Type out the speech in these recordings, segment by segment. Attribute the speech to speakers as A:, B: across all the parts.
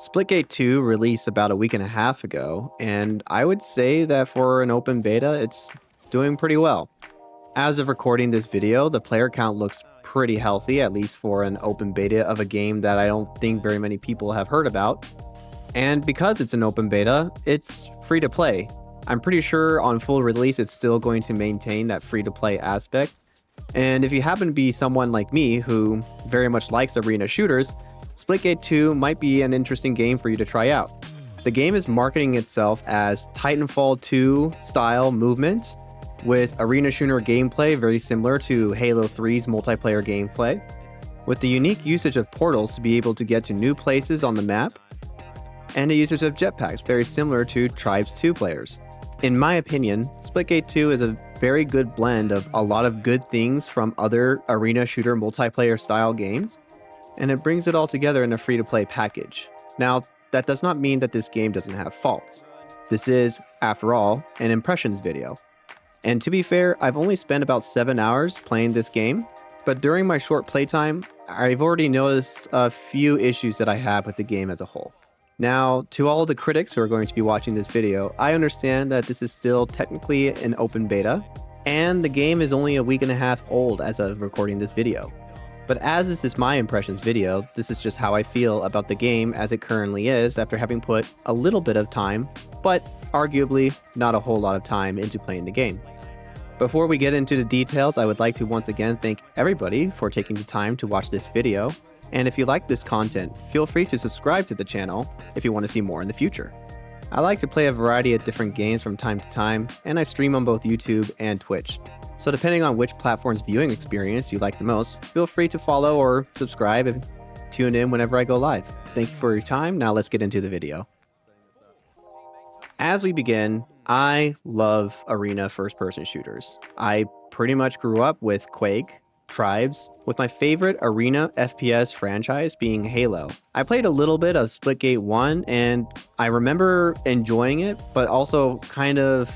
A: Splitgate 2 released about a week and a half ago, and I would say that for an open beta, it's doing pretty well. As of recording this video, the player count looks pretty healthy, at least for an open beta of a game that I don't think very many people have heard about. And because it's an open beta, it's free to play. I'm pretty sure on full release, it's still going to maintain that free to play aspect. And if you happen to be someone like me who very much likes arena shooters, Splitgate 2 might be an interesting game for you to try out. The game is marketing itself as Titanfall 2 style movement with arena shooter gameplay very similar to Halo 3's multiplayer gameplay, with the unique usage of portals to be able to get to new places on the map, and the usage of jetpacks very similar to Tribes 2 players. In my opinion, Splitgate 2 is a very good blend of a lot of good things from other arena shooter multiplayer style games, and it brings it all together in a free-to-play package. Now, that does not mean that this game doesn't have faults. This is, after all, an impressions video. And to be fair, I've only spent about 7 hours playing this game, but during my short playtime, I've already noticed a few issues that I have with the game as a whole. Now, to all the critics who are going to be watching this video, I understand that this is still technically an open beta, and the game is only a week and a half old as of recording this video. But as this is my impressions video, this is just how I feel about the game as it currently is after having put a little bit of time, but arguably not a whole lot of time into playing the game. Before we get into the details, I would like to once again thank everybody for taking the time to watch this video. And if you like this content, feel free to subscribe to the channel if you want to see more in the future. I like to play a variety of different games from time to time, and I stream on both YouTube and Twitch. So depending on which platform's viewing experience you like the most, feel free to follow or subscribe and tune in whenever I go live. Thank you for your time. Now let's get into the video. As we begin, I love arena first-person shooters. I pretty much grew up with Quake, Tribes, with my favorite arena FPS franchise being Halo. I played a little bit of Splitgate 1 and I remember enjoying it, but also kind of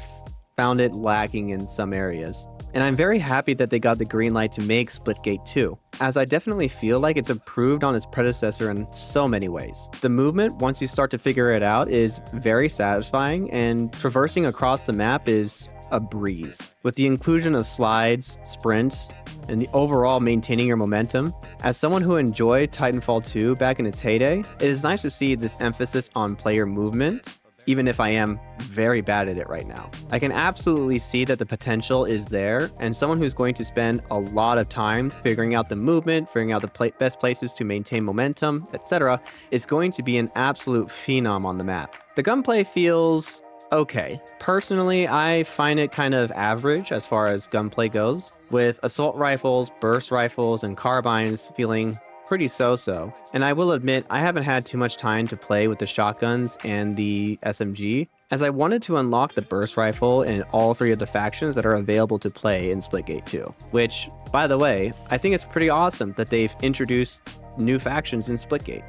A: found it lacking in some areas. And I'm very happy that they got the green light to make Splitgate 2, as I definitely feel like it's improved on its predecessor in so many ways. The movement, once you start to figure it out, is very satisfying, and traversing across the map is a breeze. With the inclusion of slides, sprints, and the overall maintaining your momentum, as someone who enjoyed Titanfall 2 back in its heyday, it is nice to see this emphasis on player movement, even if I am very bad at it right now. I can absolutely see that the potential is there, and someone who's going to spend a lot of time figuring out the movement, figuring out the best places to maintain momentum, etc., is going to be an absolute phenom on the map. The gunplay feels okay. Personally, I find it kind of average as far as gunplay goes, with assault rifles, burst rifles, and carbines feeling pretty so-so. And I will admit, I haven't had too much time to play with the shotguns and the SMG, as I wanted to unlock the burst rifle in all three of the factions that are available to play in Splitgate 2. Which, by the way, I think it's pretty awesome that they've introduced new factions in Splitgate.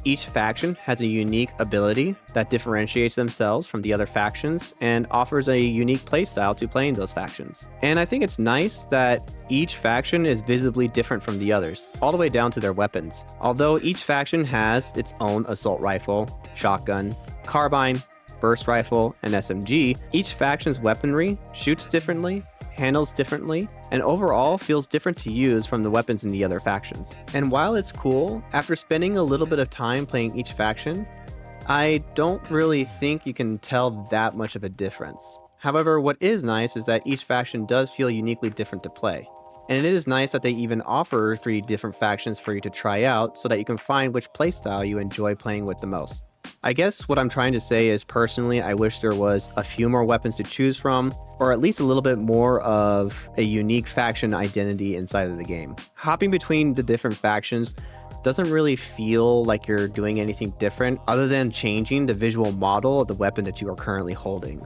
A: Each faction has a unique ability that differentiates themselves from the other factions and offers a unique playstyle to playing those factions. And I think it's nice that each faction is visibly different from the others, all the way down to their weapons. Although each faction has its own assault rifle, shotgun, carbine, burst rifle, and SMG, each faction's weaponry shoots differently, handles differently, and overall feels different to use from the weapons in the other factions. And while it's cool, after spending a little bit of time playing each faction, I don't really think you can tell that much of a difference. However, what is nice is that each faction does feel uniquely different to play. And it is nice that they even offer 3 different factions for you to try out so that you can find which playstyle you enjoy playing with the most. I guess what I'm trying to say is, personally, I wish there was a few more weapons to choose from, or at least a little bit more of a unique faction identity inside of the game. Hopping between the different factions doesn't really feel like you're doing anything different other than changing the visual model of the weapon that you are currently holding.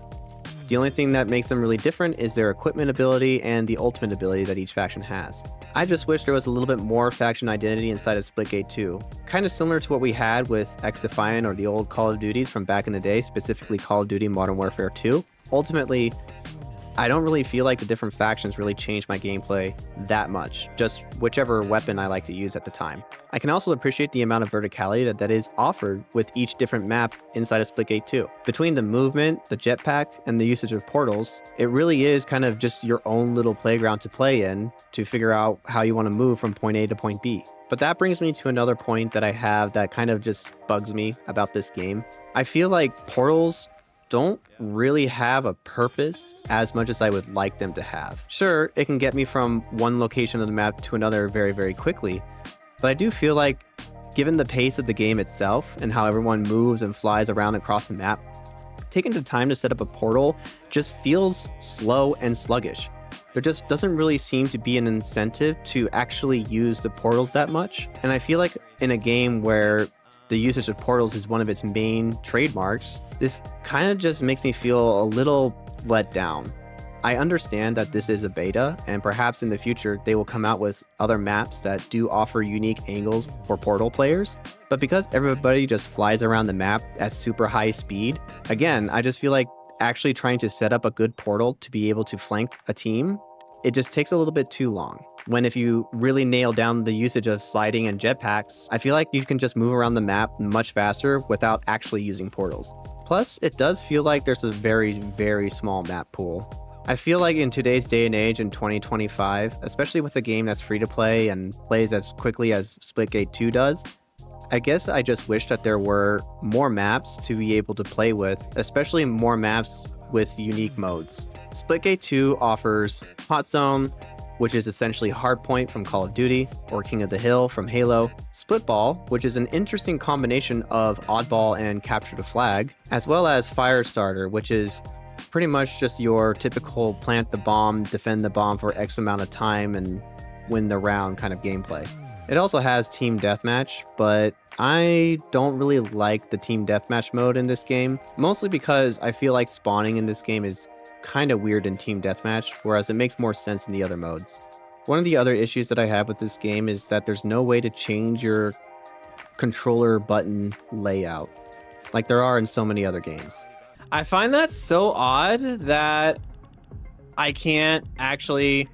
A: The only thing that makes them really different is their equipment ability and the ultimate ability that each faction has. I just wish there was a little bit more faction identity inside of Splitgate 2. Kind of similar to what we had with X-Defiant or the old Call of Duties from back in the day, specifically Call of Duty Modern Warfare 2. Ultimately, I don't really feel like the different factions really change my gameplay that much, just whichever weapon I like to use at the time. I can also appreciate the amount of verticality that is offered with each different map inside of Splitgate 2. Between the movement, the jetpack, and the usage of portals, it really is kind of just your own little playground to play in to figure out how you want to move from point A to point B. But that brings me to another point that I have that kind of just bugs me about this game. I feel like portals don't really have a purpose as much as I would like them to have. Sure, it can get me from one location of the map to another very, very quickly, but I do feel like, given the pace of the game itself and how everyone moves and flies around across the map, taking the time to set up a portal just feels slow and sluggish. There just doesn't really seem to be an incentive to actually use the portals that much, and I feel like in a game where the usage of portals is one of its main trademarks, this kind of just makes me feel a little let down. I understand that this is a beta, and perhaps in the future they will come out with other maps that do offer unique angles for portal players, but because everybody just flies around the map at super high speed, again, I just feel like actually trying to set up a good portal to be able to flank a team, it just takes a little bit too long. When if you really nail down the usage of sliding and jetpacks, I feel like you can just move around the map much faster without actually using portals. Plus, it does feel like there's a very, very small map pool. I feel like in today's day and age in 2025, especially with a game that's free to play and plays as quickly as Splitgate 2 does, I guess I just wish that there were more maps to be able to play with, especially more maps with unique modes. Splitgate 2 offers Hot Zone, which is essentially Hardpoint from Call of Duty, or King of the Hill from Halo, Splitball, which is an interesting combination of Oddball and Capture the Flag, as well as Firestarter, which is pretty much just your typical plant the bomb, defend the bomb for X amount of time, and win the round kind of gameplay. It also has Team Deathmatch, but I don't really like the Team Deathmatch mode in this game, mostly because I feel like spawning in this game is kind of weird in Team Deathmatch, whereas it makes more sense in the other modes. One of the other issues that I have with this game is that there's no way to change your controller button layout, like there are in so many other games.
B: I find that so odd that I can't actually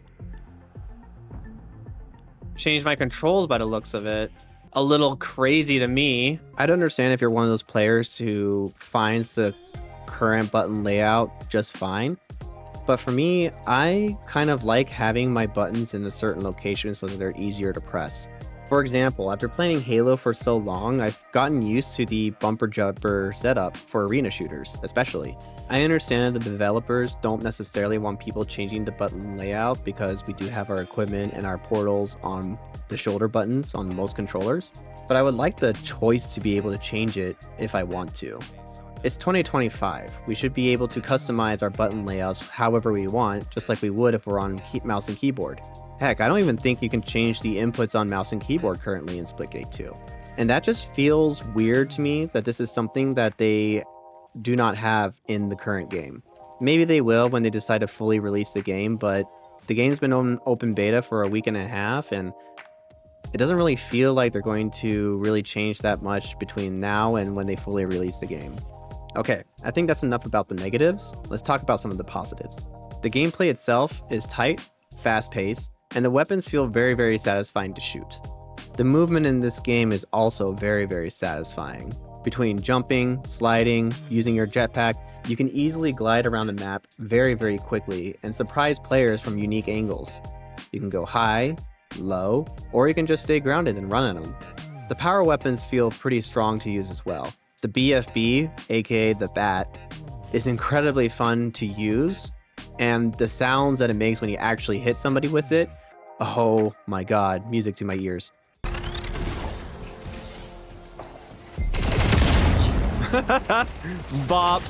B: change my controls by the looks of it. A little crazy to me.
A: I'd understand if you're one of those players who finds the current button layout just fine, but for me, I kind of like having my buttons in a certain location so that they're easier to press. For example, after playing Halo for so long, I've gotten used to the bumper jumper setup for arena shooters, especially. I understand that the developers don't necessarily want people changing the button layout because we do have our equipment and our portals on the shoulder buttons on most controllers, but I would like the choice to be able to change it if I want to. It's 2025. We should be able to customize our button layouts however we want, just like we would if we're on mouse and keyboard. Heck, I don't even think you can change the inputs on mouse and keyboard currently in Splitgate 2. And that just feels weird to me that this is something that they do not have in the current game. Maybe they will when they decide to fully release the game, but the game's been on open beta for a week and a half, and it doesn't really feel like they're going to really change that much between now and when they fully release the game. Okay, I think that's enough about the negatives. Let's talk about some of the positives. The gameplay itself is tight, fast-paced, and the weapons feel very, very satisfying to shoot. The movement in this game is also very, very satisfying. Between jumping, sliding, using your jetpack, you can easily glide around the map very, very quickly and surprise players from unique angles. You can go high, low, or you can just stay grounded and run at them. The power weapons feel pretty strong to use as well. The BFB, aka the Bat, is incredibly fun to use, and the sounds that it makes when you actually hit somebody with it, oh my god, music to my ears. Bop!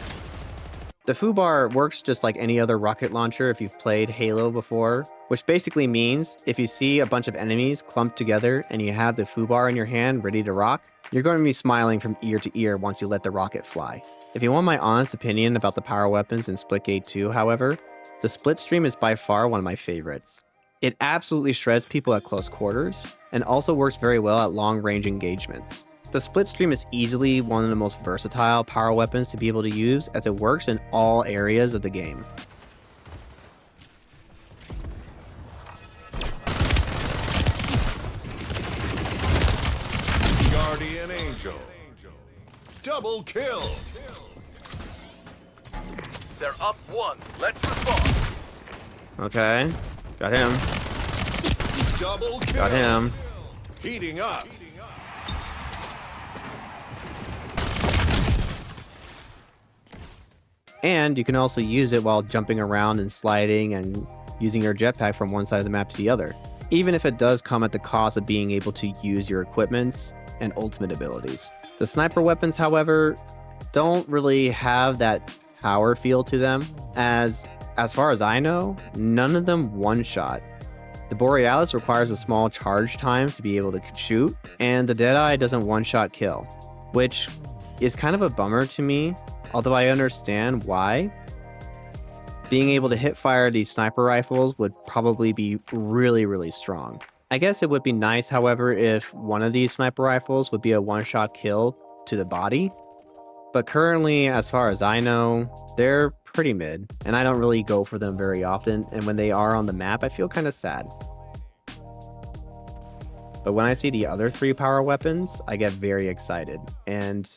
A: The foobar works just like any other rocket launcher if you've played Halo before, which basically means if you see a bunch of enemies clumped together and you have the foobar in your hand ready to rock, you're going to be smiling from ear to ear once you let the rocket fly. If you want my honest opinion about the power weapons in Splitgate 2, however, the split stream is by far one of my favorites. It absolutely shreds people at close quarters, and also works very well at long-range engagements. The split stream is easily one of the most versatile power weapons to be able to use, as it works in all areas of the game.
C: Double kill.
D: They're up 1. Let's respond.
B: Okay. Got him.
C: Double kill.
B: Got him.
C: Heating up.
A: And you can also use it while jumping around and sliding and using your jetpack from one side of the map to the other, even if it does come at the cost of being able to use your equipments and ultimate abilities. The sniper weapons, however, don't really have that power feel to them, as far as I know, none of them one-shot. The Borealis requires a small charge time to be able to shoot, and the Deadeye doesn't one-shot kill, which is kind of a bummer to me, although I understand why. Being able to hit fire these sniper rifles would probably be really, really strong. I guess it would be nice, however, if one of these sniper rifles would be a one-shot kill to the body, but currently, as far as I know, they're pretty mid, and I don't really go for them very often, and when they are on the map, I feel kind of sad. But when I see the other 3 power weapons, I get very excited, and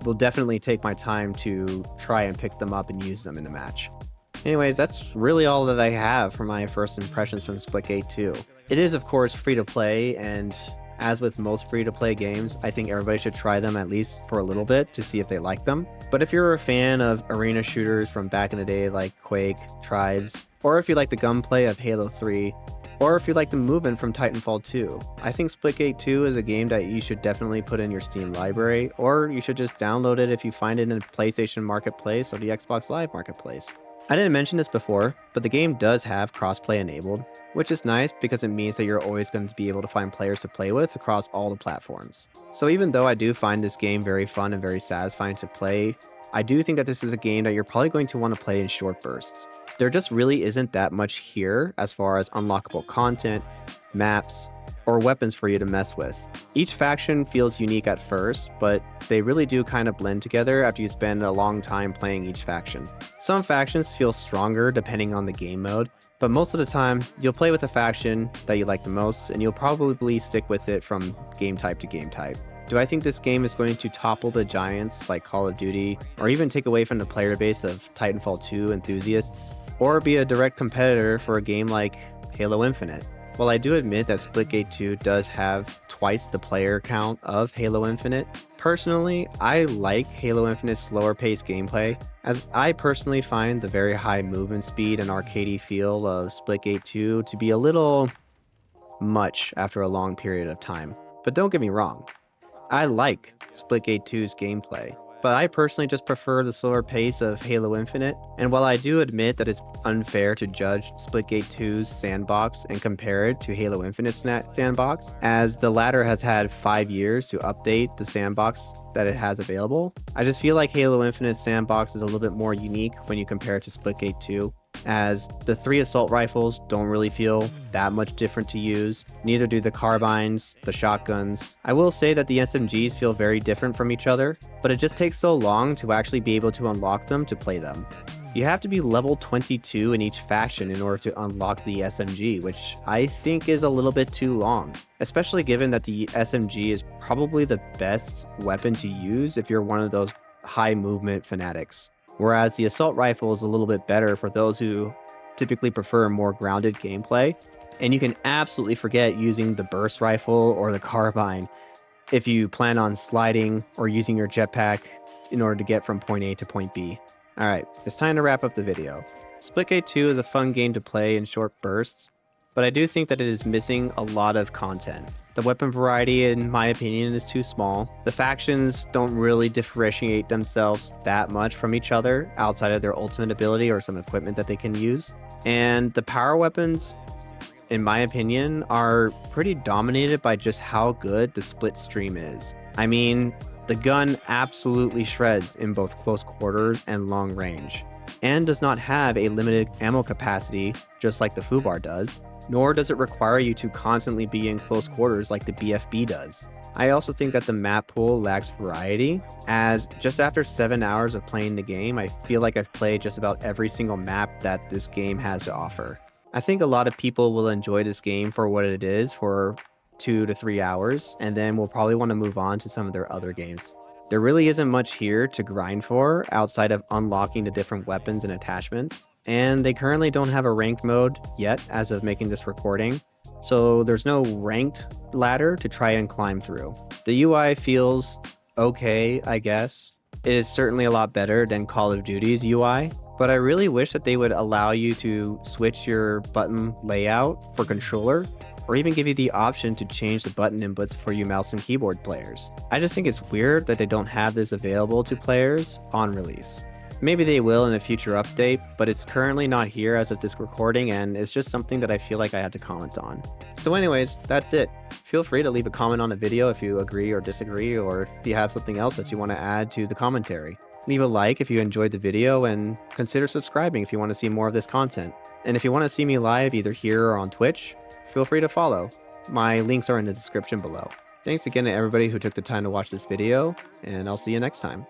A: will definitely take my time to try and pick them up and use them in the match. Anyways, that's really all that I have for my first impressions from Splitgate 2. It is, of course, free to play, and as with most free-to-play games, I think everybody should try them at least for a little bit to see if they like them. But if you're a fan of arena shooters from back in the day like Quake, Tribes, or if you like the gunplay of Halo 3, or if you like the movement from Titanfall 2, I think Splitgate 2 is a game that you should definitely put in your Steam library, or you should just download it if you find it in the PlayStation Marketplace or the Xbox Live Marketplace. I didn't mention this before, but the game does have crossplay enabled, which is nice because it means that you're always going to be able to find players to play with across all the platforms. So even though I do find this game very fun and very satisfying to play, I do think that this is a game that you're probably going to want to play in short bursts. There just really isn't that much here as far as unlockable content, maps, or weapons for you to mess with. Each faction feels unique at first, but they really do kind of blend together after you spend a long time playing each faction. Some factions feel stronger depending on the game mode, but most of the time, you'll play with a faction that you like the most, and you'll probably stick with it from game type to game type. Do I think this game is going to topple the giants like Call of Duty, or even take away from the player base of Titanfall 2 enthusiasts, or be a direct competitor for a game like Halo Infinite? While I do admit that Splitgate 2 does have twice the player count of Halo Infinite, personally, I like Halo Infinite's slower paced gameplay, as I personally find the very high movement speed and arcadey feel of Splitgate 2 to be a little much after a long period of time. But don't get me wrong, I like Splitgate 2's gameplay, but I personally just prefer the slower pace of Halo Infinite, and while I do admit that it's unfair to judge Splitgate 2's sandbox and compare it to Halo Infinite's sandbox, as the latter has had 5 years to update the sandbox that it has available, I just feel like Halo Infinite's sandbox is a little bit more unique when you compare it to Splitgate 2, as the 3 assault rifles don't really feel that much different to use, neither do the carbines, the shotguns. I will say that the SMGs feel very different from each other, but it just takes so long to actually be able to unlock them to play them. You have to be level 22 in each faction in order to unlock the SMG, which I think is a little bit too long, especially given that the SMG is probably the best weapon to use if you're one of those high movement fanatics. Whereas the assault rifle is a little bit better for those who typically prefer more grounded gameplay, and you can absolutely forget using the burst rifle or the carbine if you plan on sliding or using your jetpack in order to get from point A to point B. Alright, it's time to wrap up the video. Splitgate 2 is a fun game to play in short bursts, but I do think that it is missing a lot of content. The weapon variety, in my opinion, is too small. The factions don't really differentiate themselves that much from each other outside of their ultimate ability or some equipment that they can use. And the power weapons, in my opinion, are pretty dominated by just how good the split stream is. I mean, the gun absolutely shreds in both close quarters and long range, and does not have a limited ammo capacity just like the FUBAR does, nor does it require you to constantly be in close quarters like the BFB does. I also think that the map pool lacks variety, as just after 7 hours of playing the game, I feel like I've played just about every single map that this game has to offer. I think a lot of people will enjoy this game for what it is for 2 to 3 hours, and then we'll probably want to move on to some of their other games. There really isn't much here to grind for outside of unlocking the different weapons and attachments, and they currently don't have a ranked mode yet as of making this recording, so there's no ranked ladder to try and climb through. The UI feels okay, I guess. It is certainly a lot better than Call of Duty's UI, but I really wish that they would allow you to switch your button layout for controller, or even give you the option to change the button inputs for you mouse and keyboard players. I just think it's weird that they don't have this available to players on release. Maybe they will in a future update, but it's currently not here as of this recording, and it's just something that I feel like I had to comment on. So anyways, that's it. Feel free to leave a comment on the video if you agree or disagree, or if you have something else that you want to add to the commentary. Leave a like if you enjoyed the video, and consider subscribing if you want to see more of this content. And if you want to see me live either here or on Twitch, feel free to follow. My links are in the description below. Thanks again to everybody who took the time to watch this video, and I'll see you next time.